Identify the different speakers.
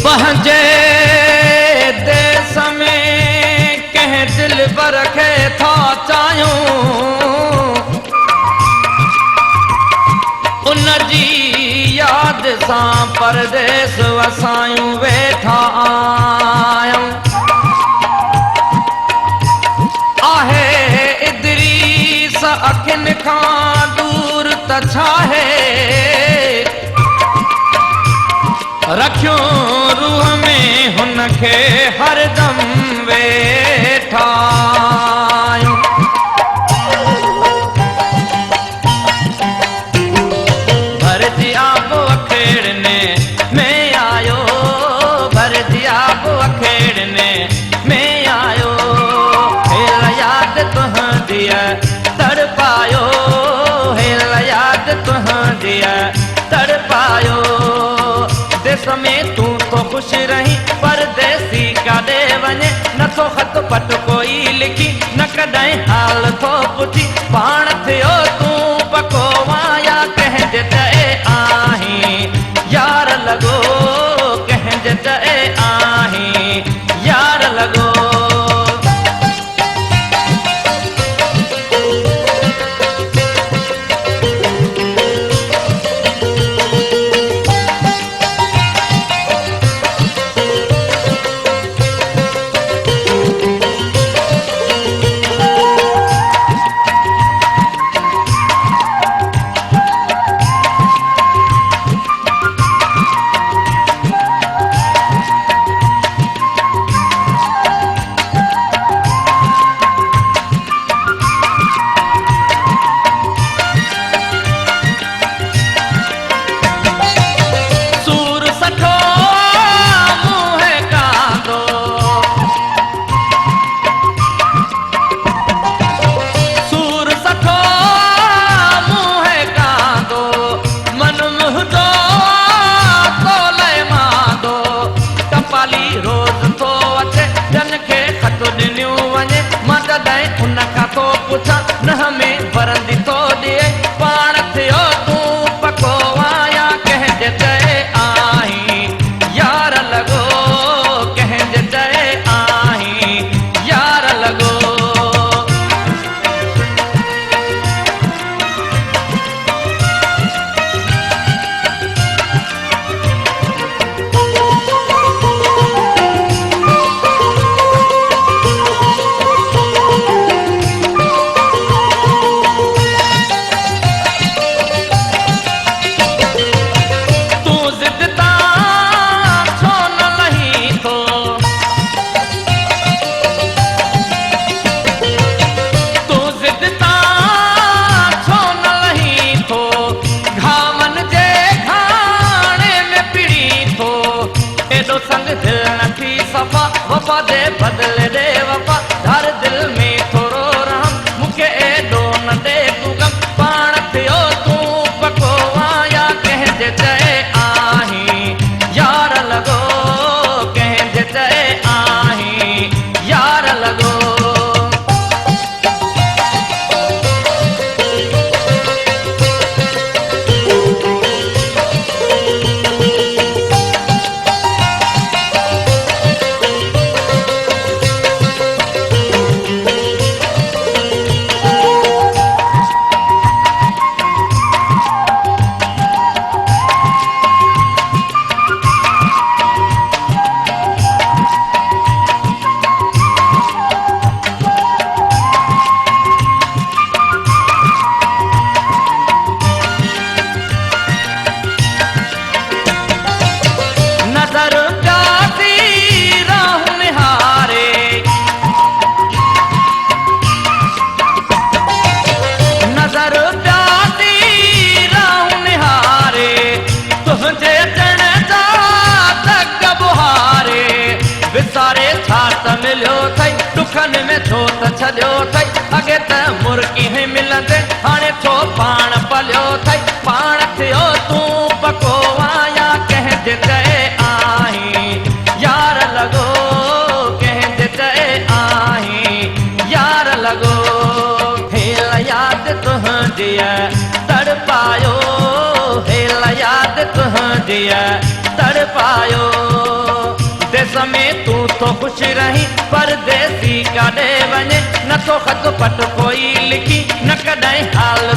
Speaker 1: पंहिंजे देश में कंहिं दिल बर खे था चाहियूं, उन जी याद सां परदेस वसायूं वेठा आयूं। आहे इदरीस अखियुनि खां दूर त छाहे, रखियो रूह में हुनखे हरदम वेठा आयूं। भरजी आबो अखेड़ने में आयो, भरजी आबो अखेड़ने में आयो, हेल याद तुहंदी तड़पायो, हेल याद तुहंदी तड़पायो। देश में तू तो खुश रही, परदेसी काॾे वञे नथो ख़त पट कोई लिखी, न कॾहिं हाल थो पुछी, पाण थियो तूं पको वाया कंहिंजे चए आहीं, यार लॻो कंहिंजे चए आहीं, यार लॻो। न में भरंदी तो ॾिए, पाण थियो तूं पको वाया कंहिंजे चए आहीं, यार लॻो कंहिंजे चए आहीं, यार लॻो। वफा दे बदले दे वफा, हर दिल में थोरो रहम, मूंखे एॾो न दे तूं गम, पाण थियो तूं पको वाया कंहिंजे चए आहीं, यार लॻो कंहिंजे चए आहीं, यार लॻो। मिलियो थई दुखन में छो त छॾियो थई, अॻे त मुर्गी ही मिलंदे हाणे छो पाण पलियो थई, पाण थियो तूं पको वाया कंहिंजे चए आहीं, यार लॻो कंहिंजे चए आहीं, यार लॻो। हेल याद तुंहिंजी तड़पायो, हेल याद तुंहिंजी तड़पायो। देश में तू तो खुश रही परदेसी काॾे वञे, नथो ख़त पट कोई लिखी न कॾहिं हाल